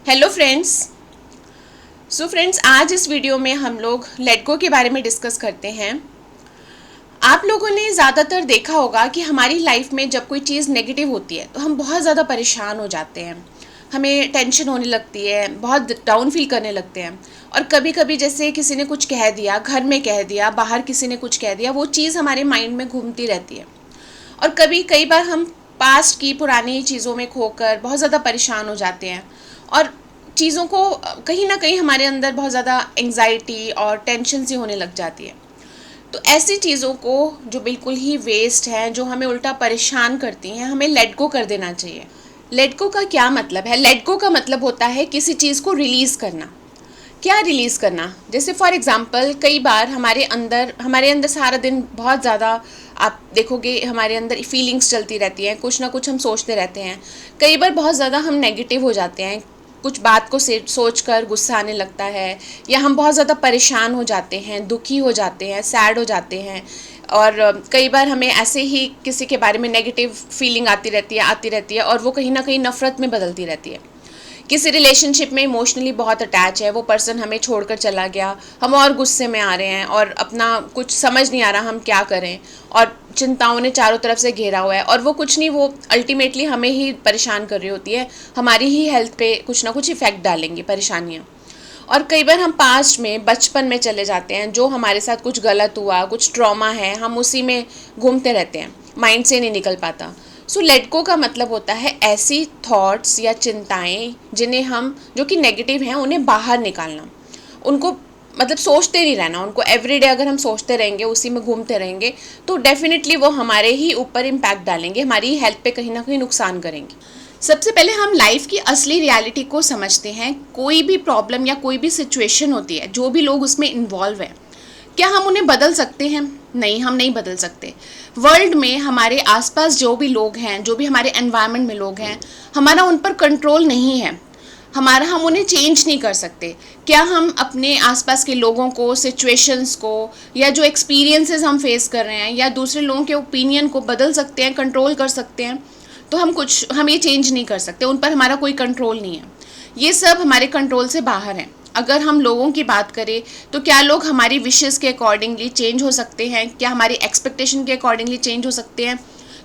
Hello friends. Friends, आज इस video में हम लोग लेट गो के बारे में डिस्कस करते हैं। आप लोगों ने ज़्यादातर देखा होगा कि हमारी लाइफ में जब कोई चीज़ नेगेटिव होती है तो हम बहुत ज़्यादा परेशान हो जाते हैं, हमें टेंशन होने लगती है, बहुत डाउन फील करने लगते हैं। और कभी कभी जैसे किसी ने कुछ कह दिया, घर में कह दिया, बाहर किसी ने कुछ कह दिया, वो चीज़ हमारे माइंड में घूमती रहती है। और कई बार हम पास्ट की पुरानी चीज़ों में खोकर बहुत ज़्यादा परेशान हो जाते हैं और चीज़ों को कहीं ना कहीं हमारे अंदर बहुत ज़्यादा एंग्जाइटी और टेंशन सी होने लग जाती है। तो ऐसी चीज़ों को जो बिल्कुल ही वेस्ट हैं, जो हमें उल्टा परेशान करती हैं, हमें लेट गो कर देना चाहिए। लेट गो का क्या मतलब है? लेट गो का मतलब होता है किसी चीज़ को रिलीज़ करना। क्या रिलीज़ करना? जैसे फॉर एग्ज़ाम्पल कई बार हमारे अंदर सारा दिन बहुत ज़्यादा, आप देखोगे हमारे अंदर फीलिंग्स चलती रहती हैं, कुछ ना कुछ हम सोचते रहते हैं। कई बार बहुत ज़्यादा हम नेगेटिव हो जाते हैं, कुछ बात को सोच कर गुस्सा आने लगता है, या हम बहुत ज़्यादा परेशान हो जाते हैं, दुखी हो जाते हैं, सैड हो जाते हैं। और कई बार हमें ऐसे ही किसी के बारे में नेगेटिव फीलिंग आती रहती है और वो कहीं ना कहीं नफ़रत में बदलती रहती है। किसी रिलेशनशिप में इमोशनली बहुत अटैच है, वो पर्सन हमें छोड़कर चला गया, हम और गुस्से में आ रहे हैं और अपना कुछ समझ नहीं आ रहा हम क्या करें, और चिंताओं ने चारों तरफ से घेरा हुआ है, और वो कुछ नहीं, वो अल्टीमेटली हमें ही परेशान कर रही होती है, हमारी ही हेल्थ पे कुछ ना कुछ इफ़ेक्ट डालेंगी परेशानियाँ। और कई बार हम पास्ट में, बचपन में चले जाते हैं, जो हमारे साथ कुछ गलत हुआ, कुछ ट्रॉमा है, हम उसी में घूमते रहते हैं, माइंड से नहीं निकल पाता। लेट गो का मतलब होता है ऐसी थॉट्स या चिंताएं जो कि नेगेटिव हैं, उन्हें बाहर निकालना। उनको मतलब सोचते नहीं रहना, उनको एवरीडे अगर हम सोचते रहेंगे, उसी में घूमते रहेंगे, तो डेफिनेटली वो हमारे ही ऊपर इम्पैक्ट डालेंगे, हमारी हेल्थ पे कहीं ना कहीं नुकसान करेंगे। सबसे पहले हम लाइफ की असली रियलिटी को समझते हैं। कोई भी प्रॉब्लम या कोई भी सिचुएशन होती है, जो भी लोग उसमें इन्वॉल्व हैं, क्या हम उन्हें बदल सकते हैं? नहीं, हम नहीं बदल सकते। वर्ल्ड में हमारे आसपास जो भी लोग हैं, जो भी हमारे एनवायरनमेंट में लोग हैं, हमारा उन पर कंट्रोल नहीं है। हम उन्हें चेंज नहीं कर सकते। क्या हम अपने आसपास के लोगों को, सिचुएशंस को, या जो एक्सपीरियंसेस हम फेस कर रहे हैं, या दूसरे लोगों के ओपिनियन को बदल सकते हैं, कंट्रोल कर सकते हैं? तो हम ये चेंज नहीं कर सकते, उन पर हमारा कोई कंट्रोल नहीं है। ये सब हमारे कंट्रोल से बाहर है। अगर हम लोगों की बात करें तो क्या लोग हमारी विशेस के अकॉर्डिंगली चेंज हो सकते हैं? क्या हमारी एक्सपेक्टेशन के अकॉर्डिंगली चेंज हो सकते हैं?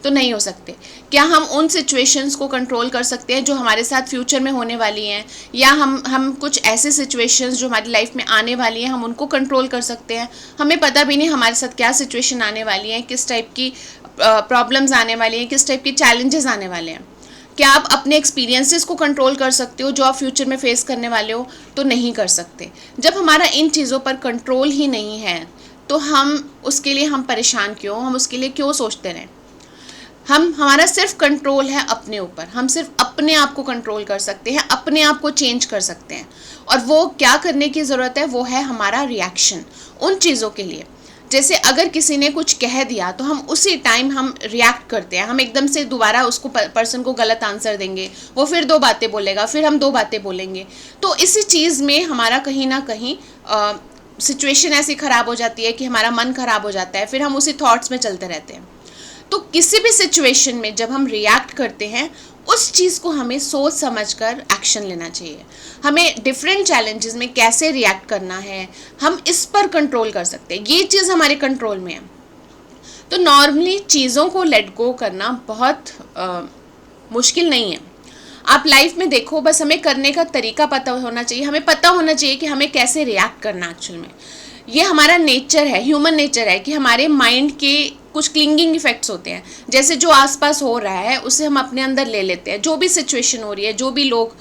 तो नहीं हो सकते। क्या हम उन सिचुएशंस को कंट्रोल कर सकते हैं जो हमारे साथ फ्यूचर में होने वाली हैं, या हम कुछ ऐसे सिचुएशंस जो हमारी लाइफ में आने वाली हैं, हम उनको कंट्रोल कर सकते हैं? हमें पता भी नहीं हमारे साथ क्या सिचुएशन आने वाली है, किस टाइप की प्रॉब्लम्स आने वाली हैं, किस टाइप के चैलेंजेस आने वाले हैं। क्या आप अपने एक्सपीरियंसेस को कंट्रोल कर सकते हो जो आप फ्यूचर में फेस करने वाले हो? तो नहीं कर सकते। जब हमारा इन चीज़ों पर कंट्रोल ही नहीं है तो हम परेशान क्यों, हम उसके लिए क्यों सोचते रहें? हमारा सिर्फ कंट्रोल है अपने ऊपर। हम सिर्फ अपने आप को कंट्रोल कर सकते हैं, अपने आप को चेंज कर सकते हैं। और वो क्या करने की ज़रूरत है? वो है हमारा रिएक्शन उन चीज़ों के लिए। जैसे अगर किसी ने कुछ कह दिया तो हम उसी टाइम हम रिएक्ट करते हैं, हम एकदम से दोबारा उसको पर्सन को गलत आंसर देंगे, वो फिर दो बातें बोलेगा, फिर हम दो बातें बोलेंगे। तो इसी चीज़ में हमारा कहीं ना कहीं सिचुएशन ऐसी ख़राब हो जाती है कि हमारा मन ख़राब हो जाता है, फिर हम उसी थॉट्स में चलते रहते हैं। तो किसी भी सिचुएशन में जब हम रिएक्ट करते हैं, उस चीज़ को हमें सोच समझकर एक्शन लेना चाहिए। हमें डिफरेंट चैलेंजेस में कैसे रिएक्ट करना है, हम इस पर कंट्रोल कर सकते हैं। ये चीज़ हमारे कंट्रोल में है। तो नॉर्मली चीज़ों को लेट गो करना बहुत मुश्किल नहीं है। आप लाइफ में देखो, बस हमें करने का तरीका पता होना चाहिए। हमें पता होना चाहिए कि हमें कैसे रिएक्ट करना एक्चुअल में। ये हमारा नेचर है, ह्यूमन नेचर है कि हमारे माइंड के कुछ क्लिंगिंग इफेक्ट्स होते हैं। जैसे जो आसपास हो रहा है उसे हम अपने अंदर ले लेते हैं। जो भी सिचुएशन हो रही है, जो भी लोग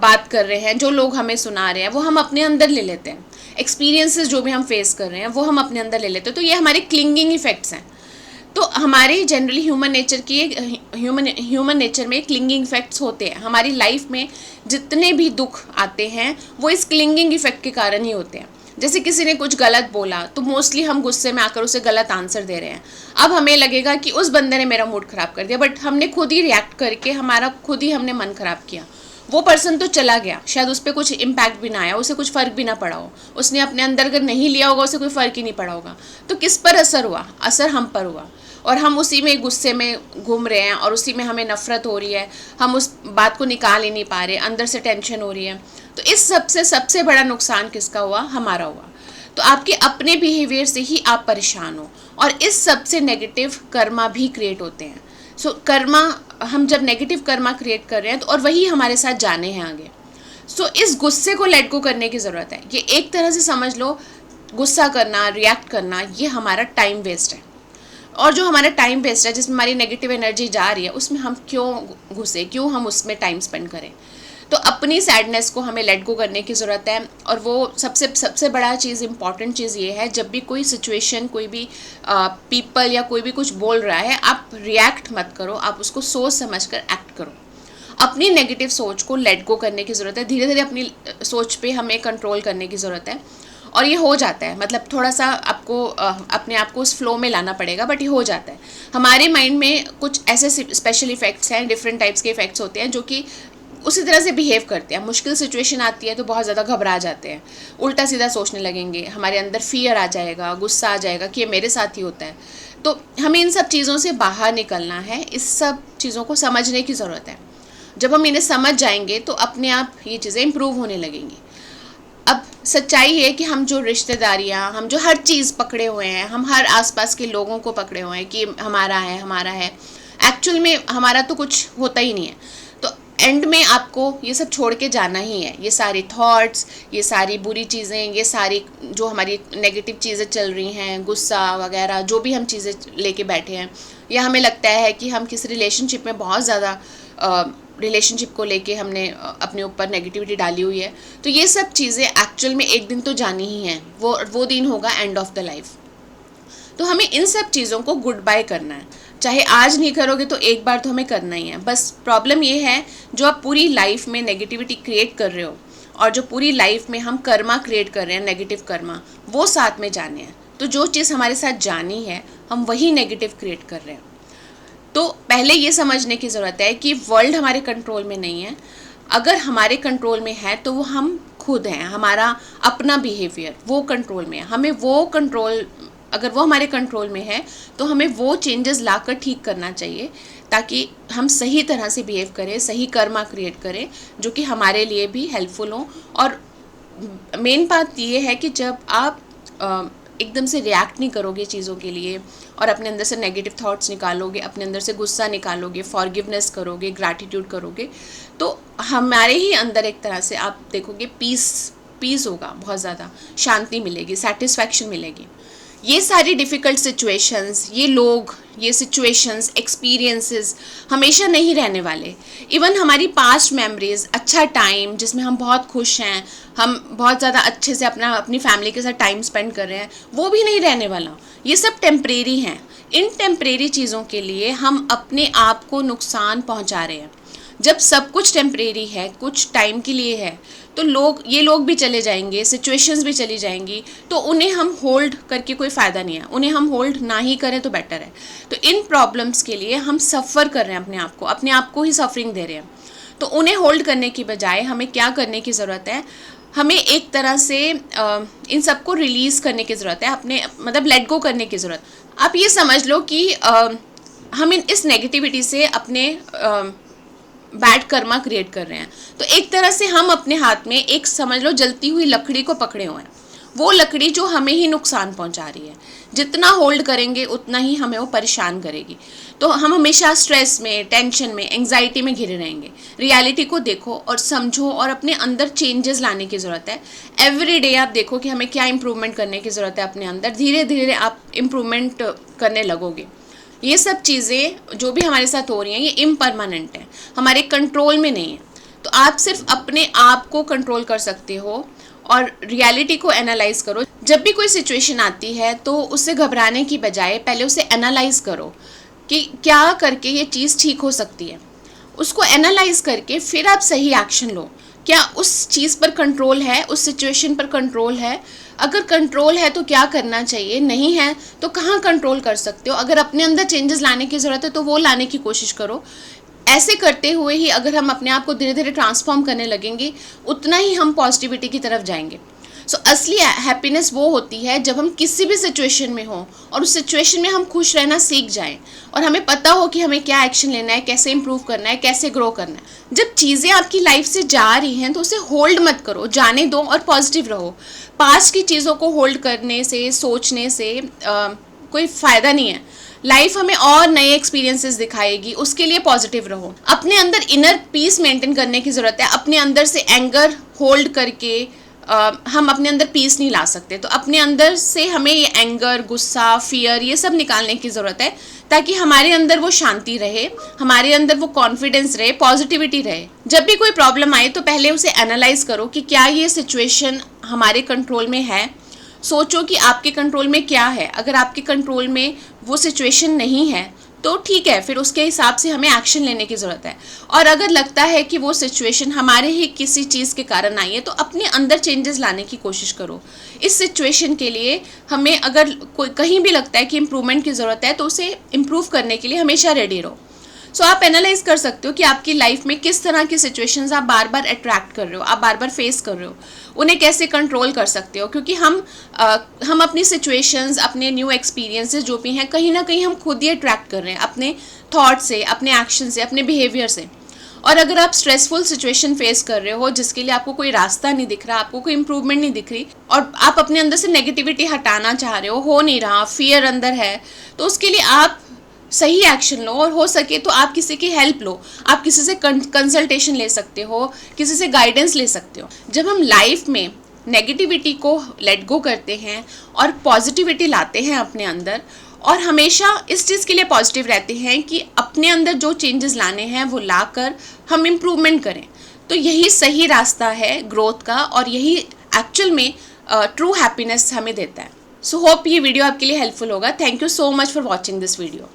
बात कर रहे हैं, जो लोग हमें सुना रहे हैं, वो हम अपने अंदर ले लेते हैं। एक्सपीरियंसेस जो भी हम फेस कर रहे हैं वो हम अपने अंदर ले लेते हैं। तो ये हमारे क्लिंगिंग इफेक्ट्स हैं। तो हमारे जनरली ह्यूमन नेचर में क्लिंगिंग इफेक्ट्स होते हैं। हमारी लाइफ में जितने भी दुख आते हैं वो इस क्लिंगिंग इफेक्ट के कारण ही होते हैं। जैसे किसी ने कुछ गलत बोला तो मोस्टली हम गुस्से में आकर उसे गलत आंसर दे रहे हैं। अब हमें लगेगा कि उस बंदे ने मेरा मूड ख़राब कर दिया, बट हमने खुद ही रिएक्ट करके हमने मन ख़राब किया। वो पर्सन तो चला गया, शायद उस पर कुछ इम्पैक्ट भी ना आया, उसे कुछ फ़र्क भी ना पड़ा हो, उसने अपने अंदर अगर नहीं लिया होगा, उसे कोई फ़र्क ही नहीं पड़ा होगा। तो किस पर असर हुआ? असर हम पर हुआ। और हम उसी में गुस्से में घूम रहे हैं और उसी में हमें नफ़रत हो रही है, हम उस बात को निकाल ही नहीं पा रहे, अंदर से टेंशन हो रही है। तो इस सबसे बड़ा नुकसान किसका हुआ? हमारा हुआ। तो आपके अपने बिहेवियर से ही आप परेशान हो, और इस सबसे नेगेटिव कर्मा भी क्रिएट होते हैं। सो कर्मा, हम जब नेगेटिव कर्मा क्रिएट कर रहे हैं तो और वही हमारे साथ जाने हैं आगे। सो इस गुस्से को लेट गो करने की ज़रूरत है। ये एक तरह से समझ लो, गुस्सा करना, रिएक्ट करना, ये हमारा टाइम वेस्ट है। और जो हमारा टाइम वेस्ट है, जिसमें हमारी नेगेटिव एनर्जी जा रही है, उसमें हम क्यों घुसे, क्यों हम उसमें टाइम स्पेंड करें? तो अपनी सैडनेस को हमें लेट गो करने की ज़रूरत है। और वो सबसे बड़ा चीज़, इंपॉर्टेंट चीज़ ये है, जब भी कोई सिचुएशन, कोई भी पीपल या कोई भी कुछ बोल रहा है, आप रिएक्ट मत करो, आप उसको सोच समझ कर एक्ट करो। अपनी नेगेटिव सोच को लेट गो करने की ज़रूरत है। धीरे धीरे अपनी सोच पे हमें कंट्रोल करने की ज़रूरत है, और ये हो जाता है। मतलब थोड़ा सा आपको अपने आप को उस फ्लो में लाना पड़ेगा, बट ये हो जाता है। हमारे माइंड में कुछ ऐसे स्पेशल इफेक्ट्स हैं, डिफरेंट टाइप्स के इफेक्ट्स होते हैं, जो कि उसी तरह से बिहेव करते हैं। मुश्किल सिचुएशन आती है तो बहुत ज़्यादा घबरा जाते हैं, उल्टा सीधा सोचने लगेंगे, हमारे अंदर फियर आ जाएगा, गुस्सा आ जाएगा कि ये मेरे साथ ही होता है। तो हमें इन सब चीज़ों से बाहर निकलना है, इस सब चीज़ों को समझने की ज़रूरत है। जब हम इन्हें समझ जाएंगे तो अपने आप ये चीज़ें इम्प्रूव होने लगेंगी। अब सच्चाई है कि हम जो रिश्तेदारियाँ, हम जो हर चीज़ पकड़े हुए हैं, हम हर आसपास के लोगों को पकड़े हुए हैं कि हमारा है, हमारा है, एक्चुअल में हमारा तो कुछ होता ही नहीं है। तो एंड में आपको ये सब छोड़ के जाना ही है। ये सारी थॉट्स, ये सारी बुरी चीज़ें, ये सारी जो हमारी नेगेटिव चीज़ें चल रही हैं, गुस्सा वगैरह, जो भी हम चीज़ें लेके बैठे हैं, या हमें लगता है कि हम किसी रिलेशनशिप में बहुत ज़्यादा रिलेशनशिप को लेके हमने अपने ऊपर नेगेटिविटी डाली हुई है, तो ये सब चीज़ें एक्चुअल में एक दिन तो जानी ही हैं। वो दिन होगा एंड ऑफ द लाइफ। तो हमें इन सब चीज़ों को गुड बाय करना है। चाहे आज नहीं करोगे तो एक बार तो हमें करना ही है। बस प्रॉब्लम ये है, जो आप पूरी लाइफ में नेगेटिविटी क्रिएट कर रहे हो, और जो पूरी लाइफ में हम कर्मा क्रिएट कर रहे हैं, नेगेटिव कर्मा, वो साथ में जाने हैं। तो जो चीज़ हमारे साथ जानी है, हम वही नेगेटिव क्रिएट कर रहे हैं। तो पहले ये समझने की ज़रूरत है कि वर्ल्ड हमारे कंट्रोल में नहीं है। अगर हमारे कंट्रोल में है तो वो हम खुद हैं, हमारा अपना बिहेवियर वो कंट्रोल में है। हमें वो कंट्रोल, अगर वो हमारे कंट्रोल में है तो हमें वो चेंजेस लाकर ठीक करना चाहिए, ताकि हम सही तरह से बिहेव करें, सही कर्मा क्रिएट करें, जो कि हमारे लिए भी हेल्पफुल हो। और मेन बात ये है कि जब आप एकदम से रिएक्ट नहीं करोगे चीज़ों के लिए, और अपने अंदर से नेगेटिव थॉट्स निकालोगे, अपने अंदर से गुस्सा निकालोगे, फॉरगिवनेस करोगे, ग्रैटिट्यूड करोगे, तो हमारे ही अंदर एक तरह से आप देखोगे पीस होगा, बहुत ज़्यादा शांति मिलेगी, सेटिस्फैक्शन मिलेगी। ये सारी डिफ़िकल्ट सिचुएशंस, ये लोग, ये सिचुएशंस, एक्सपीरियंसेस हमेशा नहीं रहने वाले। इवन हमारी पास्ट मेमोरीज, अच्छा टाइम जिसमें हम बहुत खुश हैं, हम बहुत ज़्यादा अच्छे से अपनी फैमिली के साथ टाइम स्पेंड कर रहे हैं, वो भी नहीं रहने वाला। ये सब टेम्परेरी हैं। इन टेम्परेरी चीज़ों के लिए हम अपने आप को नुकसान पहुंचा रहे हैं। जब सब कुछ टेम्परेरी है, कुछ टाइम के लिए है, तो ये लोग भी चले जाएंगे, सिचुएशंस भी चली जाएंगी, तो उन्हें हम होल्ड करके कोई फ़ायदा नहीं है। उन्हें हम होल्ड ना ही करें तो बेटर है। तो इन प्रॉब्लम्स के लिए हम सफ़र कर रहे हैं, अपने आप को ही सफरिंग दे रहे हैं। तो उन्हें होल्ड करने की बजाय हमें क्या करने की ज़रूरत है? हमें एक तरह से इन सबको रिलीज़ करने की ज़रूरत है, अपने मतलब लेट गो करने की ज़रूरत। आप ये समझ लो कि हम इस नेगेटिविटी से अपने बैड कर्मा क्रिएट कर रहे हैं। तो एक तरह से हम अपने हाथ में एक, समझ लो, जलती हुई लकड़ी को पकड़े हुए हैं। वो लकड़ी जो हमें ही नुकसान पहुंचा रही है। जितना होल्ड करेंगे उतना ही हमें वो परेशान करेगी। तो हम हमेशा स्ट्रेस में, टेंशन में, एंग्जाइटी में घिरे रहेंगे। रियलिटी को देखो और समझो, और अपने अंदर चेंजेस लाने की ज़रूरत है। एवरी डे आप देखो कि हमें क्या इंप्रूवमेंट करने की ज़रूरत है अपने अंदर। धीरे धीरे आप इम्प्रूवमेंट करने लगोगे। ये सब चीज़ें जो भी हमारे साथ हो रही हैं, ये इम्परमानेंट है, हमारे कंट्रोल में नहीं है। तो आप सिर्फ अपने आप को कंट्रोल कर सकते हो, और रियलिटी को एनालाइज करो। जब भी कोई सिचुएशन आती है तो उससे घबराने की बजाय पहले उसे एनालाइज करो कि क्या करके ये चीज़ ठीक हो सकती है। उसको एनालाइज करके फिर आप सही एक्शन लो। क्या उस चीज़ पर कंट्रोल है, उस सिचुएशन पर कंट्रोल है? अगर कंट्रोल है तो क्या करना चाहिए, नहीं है तो कहाँ कंट्रोल कर सकते हो? अगर अपने अंदर चेंजेस लाने की ज़रूरत है तो वो लाने की कोशिश करो। ऐसे करते हुए ही अगर हम अपने आप को धीरे धीरे ट्रांसफॉर्म करने लगेंगे, उतना ही हम पॉजिटिविटी की तरफ जाएंगे। सो असली हैप्पीनेस वो होती है जब हम किसी भी सिचुएशन में हों और उस सिचुएशन में हम खुश रहना सीख जाएं और हमें पता हो कि हमें क्या एक्शन लेना है, कैसे इंप्रूव करना है, कैसे ग्रो करना है। जब चीज़ें आपकी लाइफ से जा रही हैं तो उसे होल्ड मत करो, जाने दो और पॉजिटिव रहो। पास्ट की चीज़ों को होल्ड करने से, सोचने से कोई फ़ायदा नहीं है। लाइफ हमें और नए एक्सपीरियंसेस दिखाएगी, उसके लिए पॉजिटिव रहो। अपने अंदर इनर पीस मेंटेन करने की ज़रूरत है। अपने अंदर से एंगर होल्ड करके हम अपने अंदर पीस नहीं ला सकते। तो अपने अंदर से हमें ये एंगर, गुस्सा, फियर, ये सब निकालने की ज़रूरत है ताकि हमारे अंदर वो शांति रहे, हमारे अंदर वो कॉन्फिडेंस रहे, पॉजिटिविटी रहे। जब भी कोई प्रॉब्लम आए तो पहले उसे एनालाइज करो कि क्या ये सिचुएशन हमारे कंट्रोल में है। सोचो कि आपके कंट्रोल में क्या है। अगर आपके कंट्रोल में वो सिचुएशन नहीं है तो ठीक है, फिर उसके हिसाब से हमें एक्शन लेने की ज़रूरत है। और अगर लगता है कि वो सिचुएशन हमारे ही किसी चीज़ के कारण आई है तो अपने अंदर चेंजेस लाने की कोशिश करो। इस सिचुएशन के लिए हमें अगर कोई कहीं भी लगता है कि इम्प्रूवमेंट की ज़रूरत है तो उसे इम्प्रूव करने के लिए हमेशा रेडी रहो। सो आप एनालाइज कर सकते हो कि आपकी लाइफ में किस तरह की सिचुएशंस आप बार बार अट्रैक्ट कर रहे हो, आप बार बार फेस कर रहे हो, उन्हें कैसे कंट्रोल कर सकते हो। क्योंकि हम अपनी सिचुएशंस, अपने न्यू एक्सपीरियंसेस जो भी हैं, कहीं ना कहीं हम खुद ही अट्रैक्ट कर रहे हैं अपने थॉट से, अपने एक्शन से, अपने बिहेवियर से। और अगर आप स्ट्रेसफुल सिचुएशन फेस कर रहे हो जिसके लिए आपको कोई रास्ता नहीं दिख रहा, आपको कोई इंप्रूवमेंट नहीं दिख रही और आप अपने अंदर से नेगेटिविटी हटाना चाह रहे हो नहीं रहा, फियर अंदर है, तो उसके लिए आप सही एक्शन लो और हो सके तो आप किसी की हेल्प लो। आप किसी से कंसल्टेशन ले सकते हो, किसी से गाइडेंस ले सकते हो। जब हम लाइफ में नेगेटिविटी को लेट गो करते हैं और पॉजिटिविटी लाते हैं अपने अंदर और हमेशा इस चीज़ के लिए पॉजिटिव रहते हैं कि अपने अंदर जो चेंजेस लाने हैं वो लाकर हम इम्प्रूवमेंट करें, तो यही सही रास्ता है ग्रोथ का और यही एक्चुअल में ट्रू हैप्पीनेस हमें देता है। सो होप ये वीडियो आपके लिए हेल्पफुल होगा। Thank you so much for watching this video.